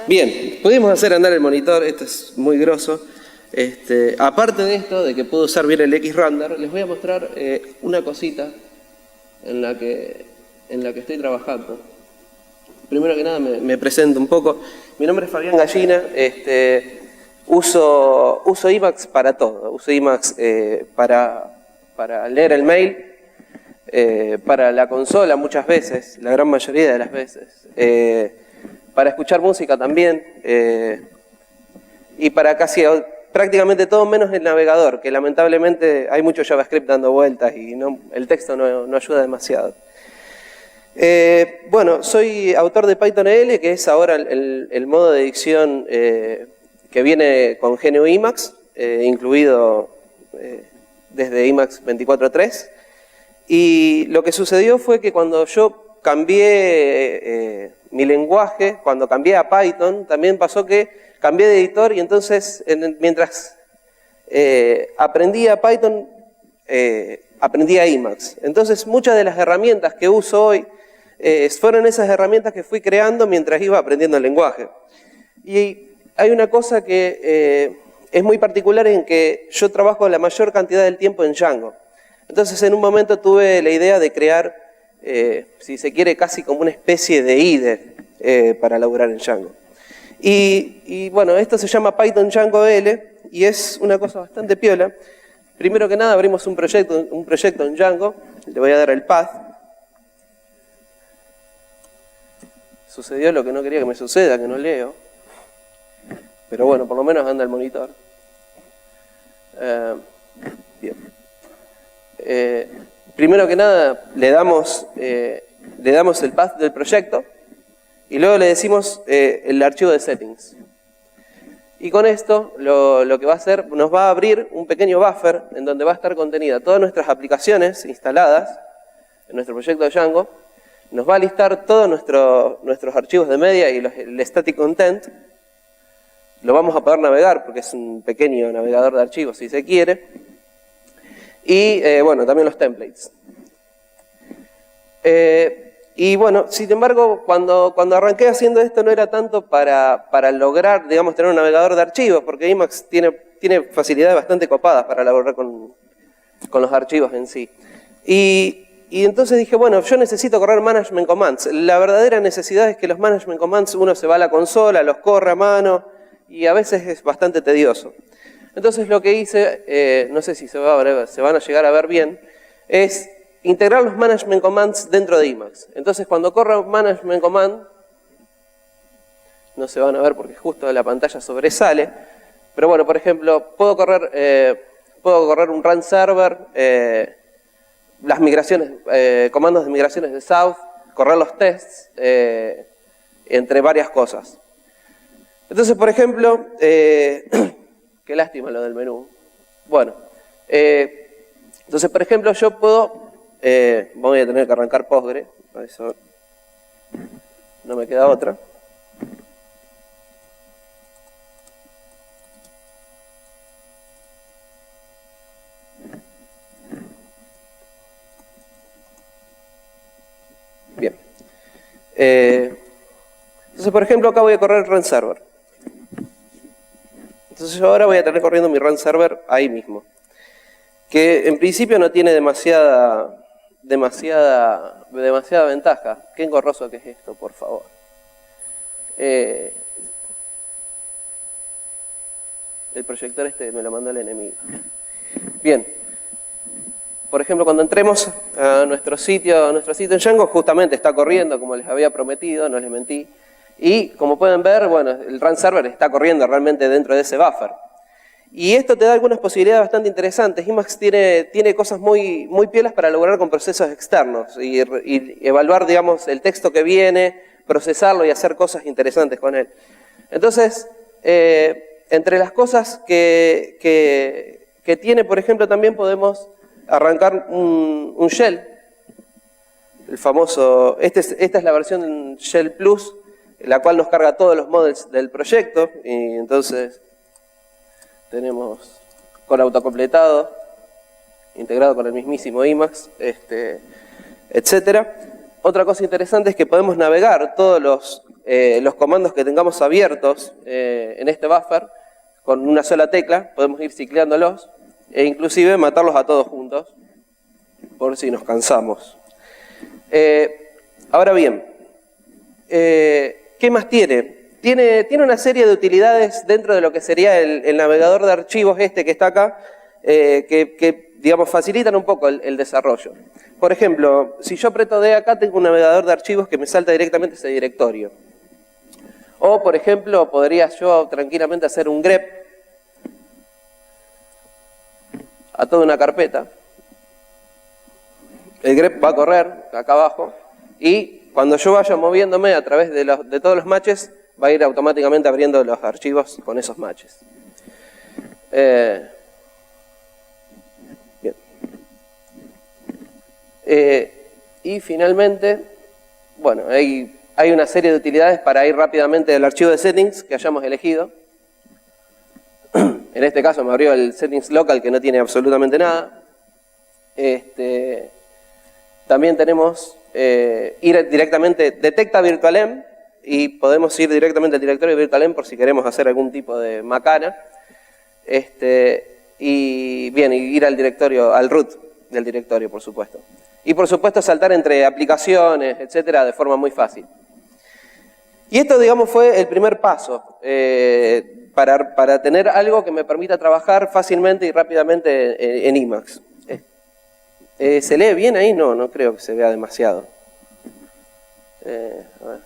Bien, pudimos hacer andar el monitor, esto es muy grosso. Aparte de esto, de que puedo usar bien el X-Render, les voy a mostrar una cosita en la que estoy trabajando. Primero que nada me presento un poco. Mi nombre es Fabián Gallina. Uso Emacs para todo. Uso Emacs para leer el mail, para la consola muchas veces, la gran mayoría de las veces, para escuchar música también, y para prácticamente todo menos el navegador, que lamentablemente hay mucho JavaScript dando vueltas y el texto no ayuda demasiado. Bueno, soy autor de Python-EL, que es ahora el modo de edición que viene con GNU Emacs, incluido desde Emacs 24.3. Y lo que sucedió fue que cuando yo cambié mi lenguaje, cuando cambié a Python, también pasó que cambié de editor y entonces mientras aprendía Python, aprendía Emacs. Entonces muchas de las herramientas que uso hoy fueron esas herramientas que fui creando mientras iba aprendiendo el lenguaje. Y hay una cosa que es muy particular en que yo trabajo la mayor cantidad del tiempo en Django. Entonces en un momento tuve la idea de crear, si se quiere, casi como una especie de IDE para laburar en Django. Y bueno, esto se llama Python Django L y es una cosa bastante piola. Primero que nada abrimos un proyecto en Django, le voy a dar el path. Sucedió lo que no quería que me suceda, que no leo. Pero bueno, por lo menos anda el monitor. Bien. Primero que nada le damos el path del proyecto y luego le decimos el archivo de settings. Y con esto lo que va a hacer, nos va a abrir un pequeño buffer en donde va a estar contenida todas nuestras aplicaciones instaladas en nuestro proyecto de Django. Nos va a listar todos nuestros archivos de media y el static content. Lo vamos a poder navegar porque es un pequeño navegador de archivos si se quiere. Y bueno, también los templates. Y bueno, sin embargo, cuando arranqué haciendo esto no era tanto para lograr, digamos, tener un navegador de archivos, porque Emacs tiene facilidades bastante copadas para laburar con los archivos en sí. Y entonces dije, bueno, yo necesito correr management commands. La verdadera necesidad es que los management commands uno se va a la consola, los corre a mano y a veces es bastante tedioso. Entonces lo que hice, no sé si se van a llegar a ver bien, es integrar los management commands dentro de Emacs. Entonces cuando corro management command, no se van a ver porque justo la pantalla sobresale, pero bueno, por ejemplo, puedo correr un run server, las migraciones, comandos de migraciones de South, correr los tests, entre varias cosas. Entonces, por ejemplo, qué lástima lo del menú. Bueno, entonces, por ejemplo, yo puedo, voy a tener que arrancar Postgre, por eso no me queda otra. Bien. Entonces, por ejemplo, acá voy a correr el run server. Entonces yo ahora voy a tener corriendo mi run server ahí mismo. Que en principio no tiene demasiada ventaja. Qué engorroso que es esto, por favor. El proyector me lo mandó el enemigo. Bien. Por ejemplo, cuando entremos a nuestro sitio en Django, justamente está corriendo como les había prometido, no les mentí. Y como pueden ver, bueno, el run server está corriendo realmente dentro de ese buffer. Y esto te da algunas posibilidades bastante interesantes. Emacs tiene cosas muy piolas para lograr con procesos externos y evaluar, digamos, el texto que viene, procesarlo y hacer cosas interesantes con él. Entonces, entre las cosas que tiene, por ejemplo, también podemos arrancar un shell. El famoso, esta es la versión Shell Plus, la cual nos carga todos los models del proyecto. Y entonces tenemos con autocompletado, integrado con el mismísimo Emacs, etc. Otra cosa interesante es que podemos navegar todos los comandos que tengamos abiertos en este buffer con una sola tecla, podemos ir cicleándolos e inclusive matarlos a todos juntos, por si nos cansamos. Ahora bien, ¿qué más tiene? Tiene una serie de utilidades dentro de lo que sería el navegador de archivos que está acá, que digamos, facilitan un poco el desarrollo. Por ejemplo, si yo aprieto D acá, tengo un navegador de archivos que me salta directamente ese directorio. O, por ejemplo, podría yo tranquilamente hacer un grep a toda una carpeta. El grep va a correr acá abajo y cuando yo vaya moviéndome a través de todos los matches, va a ir automáticamente abriendo los archivos con esos matches. Bien. Y finalmente, bueno, hay una serie de utilidades para ir rápidamente del archivo de settings que hayamos elegido. En este caso me abrió el settings local que no tiene absolutamente nada. También tenemos ir directamente, detecta virtualenv y podemos ir directamente al directorio de virtualenv por si queremos hacer algún tipo de macana. Y bien, ir al directorio, al root del directorio, por supuesto. Y por supuesto saltar entre aplicaciones, etcétera, de forma muy fácil. Y esto, digamos, fue el primer paso para tener algo que me permita trabajar fácilmente y rápidamente en Emacs. ¿Se lee bien ahí? No, no creo que se vea demasiado. A ver.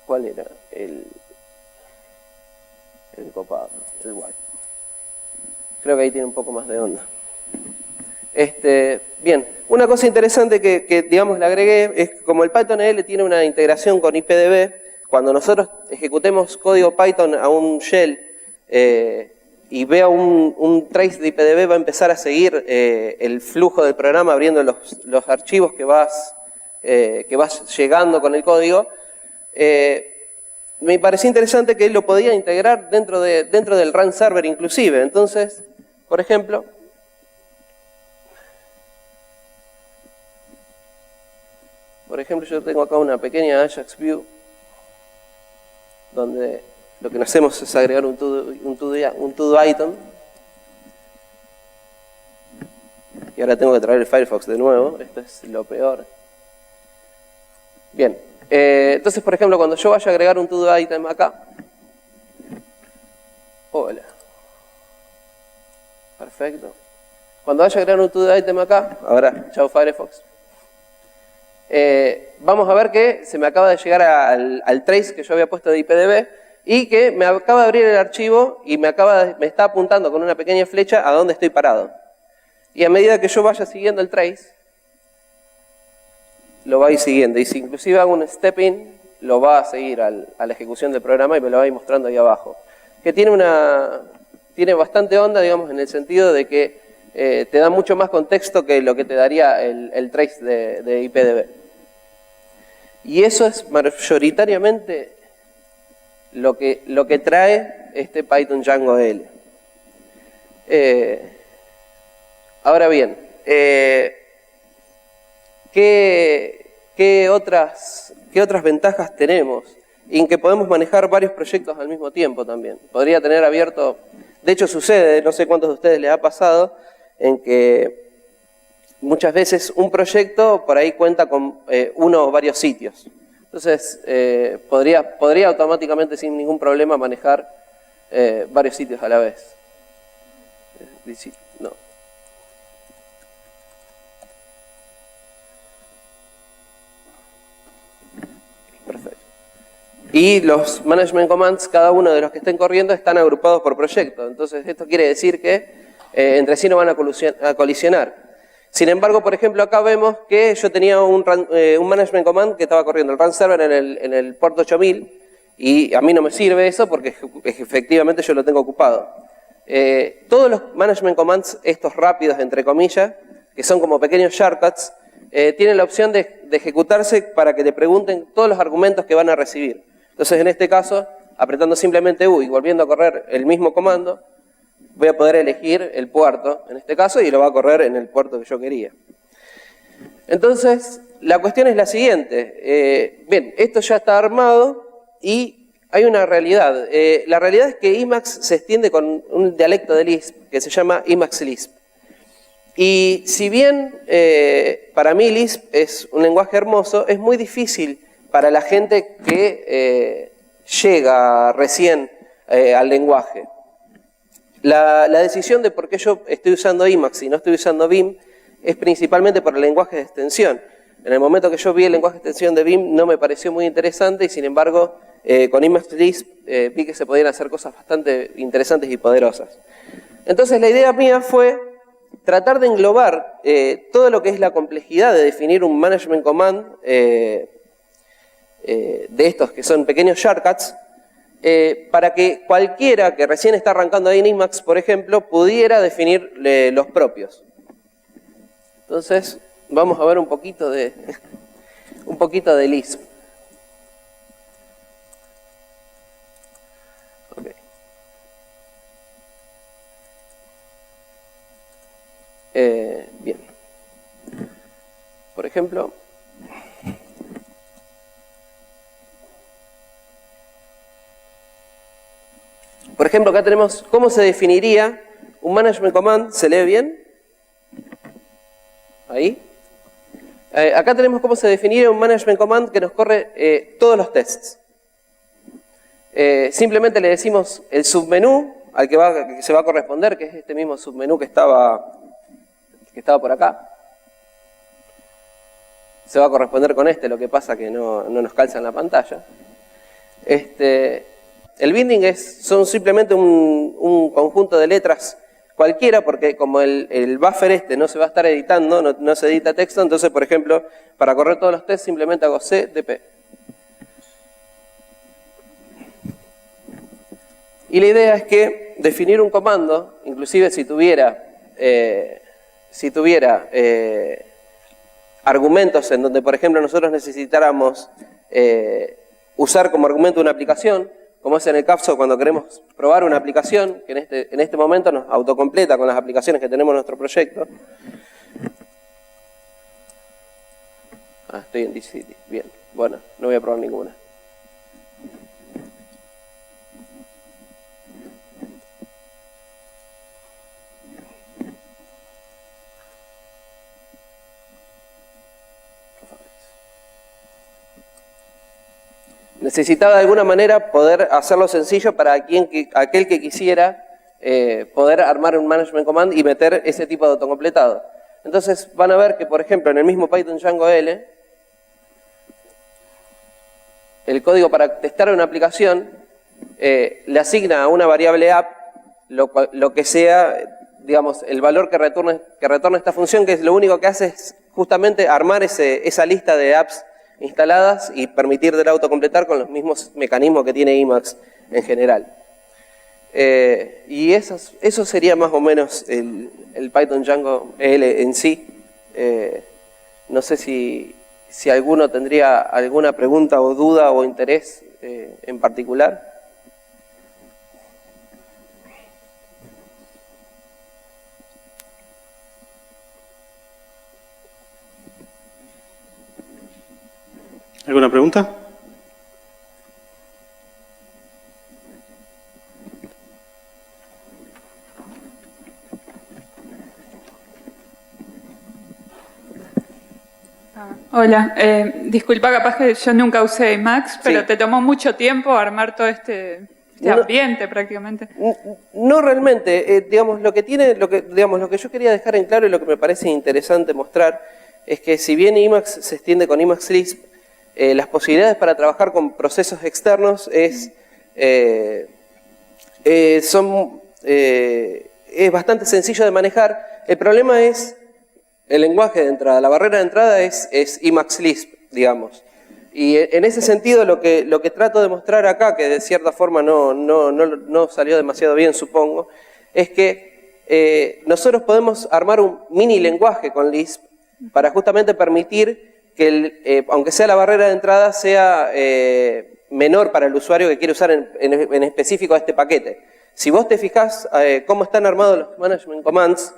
¿Cuál era? El copado, el white. Creo que ahí tiene un poco más de onda. Bien, una cosa interesante que digamos le agregué es que como el Python EL tiene una integración con IPDB, cuando nosotros ejecutemos código Python a un shell y vea un trace de IPDB, va a empezar a seguir el flujo del programa abriendo los archivos que vas llegando con el código. Me pareció interesante que él lo podía integrar dentro del run server inclusive. Entonces, por ejemplo, yo tengo acá una pequeña Ajax View donde lo que hacemos es agregar un to-do item. Y ahora tengo que traer el Firefox de nuevo. Esto es lo peor. Bien. Entonces, por ejemplo, cuando yo vaya a agregar un to-do item acá. Hola. Perfecto. Cuando vaya a agregar un to-do item acá, ahora, chao Firefox. Vamos a ver que se me acaba de llegar al trace que yo había puesto de IPDB y que me acaba de abrir el archivo y me está apuntando con una pequeña flecha a dónde estoy parado. Y a medida que yo vaya siguiendo el trace, lo va a ir siguiendo. Y si inclusive hago un step in, lo va a seguir a la ejecución del programa y me lo va a ir mostrando ahí abajo. Que tiene bastante onda, digamos, en el sentido de que te da mucho más contexto que lo que te daría el trace de IPDB. Y eso es mayoritariamente lo que trae este Python Django EL. Ahora bien, ¿qué otras ventajas tenemos? En que podemos manejar varios proyectos al mismo tiempo también. Podría tener abierto, de hecho sucede, no sé cuántos de ustedes les ha pasado, en que muchas veces un proyecto por ahí cuenta con uno o varios sitios. Entonces, podría automáticamente sin ningún problema manejar varios sitios a la vez. No. Perfecto. Y los management commands, cada uno de los que estén corriendo, están agrupados por proyecto. Entonces, esto quiere decir que entre sí no van a colisionar. Sin embargo, por ejemplo, acá vemos que yo tenía un management command que estaba corriendo el run server en el puerto 8000 y a mí no me sirve eso porque efectivamente yo lo tengo ocupado. Todos los management commands, estos rápidos, entre comillas, que son como pequeños shortcuts, tienen la opción de ejecutarse para que te pregunten todos los argumentos que van a recibir. Entonces, en este caso, apretando simplemente U y volviendo a correr el mismo comando, voy a poder elegir el puerto, en este caso, y lo va a correr en el puerto que yo quería. Entonces, la cuestión es la siguiente. Bien, esto ya está armado y hay una realidad. La realidad es que Emacs se extiende con un dialecto de Lisp que se llama Emacs Lisp. Y si bien para mí Lisp es un lenguaje hermoso, es muy difícil para la gente que llega recién al lenguaje. La decisión de por qué yo estoy usando Emacs y no estoy usando Vim es principalmente por el lenguaje de extensión. En el momento que yo vi el lenguaje de extensión de Vim no me pareció muy interesante y sin embargo con Emacs Lisp vi que se podían hacer cosas bastante interesantes y poderosas. Entonces la idea mía fue tratar de englobar todo lo que es la complejidad de definir un management command de estos que son pequeños shortcuts para que cualquiera que recién está arrancando ahí en Emacs, por ejemplo, pudiera definir los propios. Entonces, vamos a ver un poquito de Lisp. Okay. Bien. Por ejemplo, acá tenemos cómo se definiría un management command. ¿Se lee bien? Ahí. Acá tenemos cómo se definiría un management command que nos corre todos los tests. Simplemente le decimos el submenú al que se va a corresponder, que es este mismo submenú que estaba por acá. Se va a corresponder con este, lo que pasa que no nos calza en la pantalla. El binding son simplemente un conjunto de letras cualquiera, porque como el buffer no se va a estar editando, no se edita texto, entonces, por ejemplo, para correr todos los tests simplemente hago cdp. Y la idea es que definir un comando, inclusive si tuviera argumentos en donde, por ejemplo, nosotros necesitáramos usar como argumento una aplicación, como es en el caso cuando queremos probar una aplicación, que en este momento nos autocompleta con las aplicaciones que tenemos en nuestro proyecto. Estoy en DCity. Bien, bueno, no voy a probar ninguna. Necesitaba de alguna manera poder hacerlo sencillo para aquel que quisiera poder armar un management command y meter ese tipo de autocompletado. Entonces van a ver que, por ejemplo, en el mismo Python Django L, el código para testar una aplicación le asigna a una variable app lo que sea, digamos, el valor que retorna esta función, que es lo único que hace es justamente armar esa lista de apps instaladas y permitir del autocompletar con los mismos mecanismos que tiene Emacs en general. Y eso sería más o menos el Python Django L en sí. No sé si alguno tendría alguna pregunta o duda o interés en particular. ¿Alguna pregunta? Hola, disculpa, capaz que yo nunca usé Emacs, pero te tomó mucho tiempo armar todo este ambiente prácticamente. No realmente, digamos, lo que yo quería dejar en claro y lo que me parece interesante mostrar es que si bien Emacs se extiende con Emacs Lisp, las posibilidades para trabajar con procesos externos es bastante sencillo de manejar. El problema es el lenguaje de entrada. La barrera de entrada es Emacs Lisp, digamos. Y en ese sentido lo que trato de mostrar acá, que de cierta forma no salió demasiado bien, supongo, es que nosotros podemos armar un mini lenguaje con Lisp para justamente permitir que, aunque sea la barrera de entrada, sea menor para el usuario que quiere usar en específico este paquete. Si vos te fijás cómo están armados los management commands,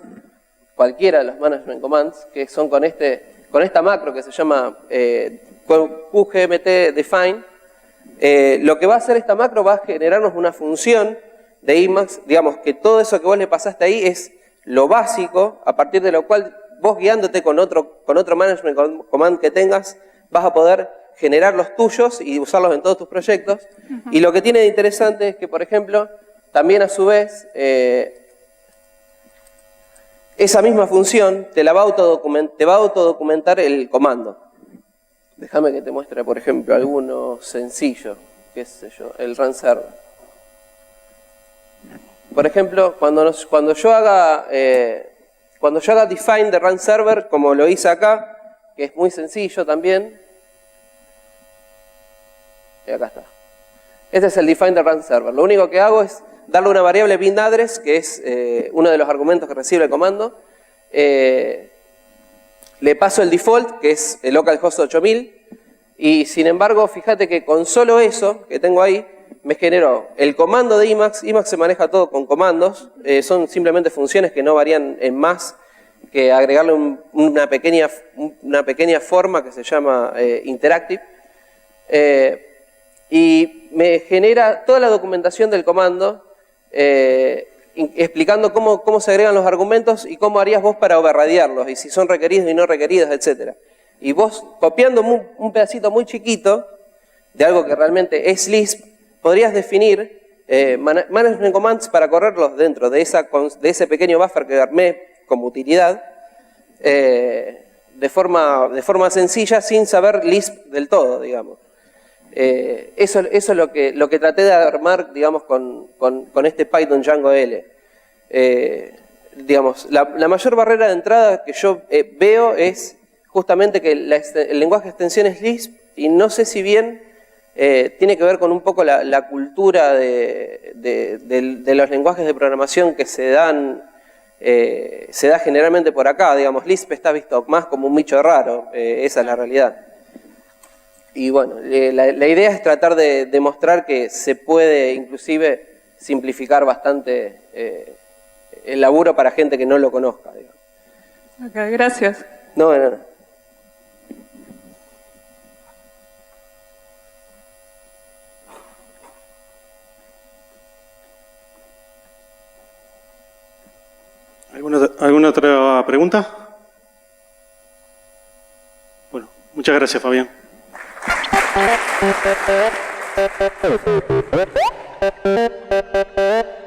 cualquiera de los management commands, que son con esta macro que se llama QGMT define, lo que va a hacer esta macro va a generarnos una función de Emacs, digamos que todo eso que vos le pasaste ahí es lo básico, a partir de lo cual vos guiándote con otro management command que tengas, vas a poder generar los tuyos y usarlos en todos tus proyectos. Y lo que tiene de interesante es que, por ejemplo, también a su vez, esa misma función te va a autodocumentar el comando. Déjame que te muestre, por ejemplo, alguno sencillo, qué sé yo, el run server. Por ejemplo, cuando yo haga define de run server, como lo hice acá, que es muy sencillo también, y acá está. Este es el define de run server. Lo único que hago es darle una variable bin address, que es uno de los argumentos que recibe el comando. Le paso el default, que es el localhost 8000, y sin embargo, fíjate que con solo eso que tengo ahí, me generó el comando de Emacs. Emacs se maneja todo con comandos, son simplemente funciones que no varían en más que agregarle una pequeña forma que se llama interactive, y me genera toda la documentación del comando, explicando cómo se agregan los argumentos y cómo harías vos para overridearlos, y si son requeridos y no requeridos, etc. Y vos, copiando un pedacito muy chiquito de algo que realmente es Lisp, podrías definir management commands para correrlos dentro de ese pequeño buffer que armé como utilidad, de forma sencilla, sin saber Lisp del todo, digamos. Eso es lo que traté de armar, digamos, con este Python Django L. Digamos, la mayor barrera de entrada que yo veo es justamente que el lenguaje de extensión es Lisp, y no sé si bien tiene que ver con un poco la cultura de los lenguajes de programación que se da generalmente por acá. Digamos, Lisp está visto más como un bicho raro, esa es la realidad. Y bueno, la idea es tratar de demostrar que se puede inclusive simplificar bastante el laburo para gente que no lo conozca, digamos. Ok, gracias. No. ¿Alguna otra pregunta? Bueno, muchas gracias, Fabián. Thank you.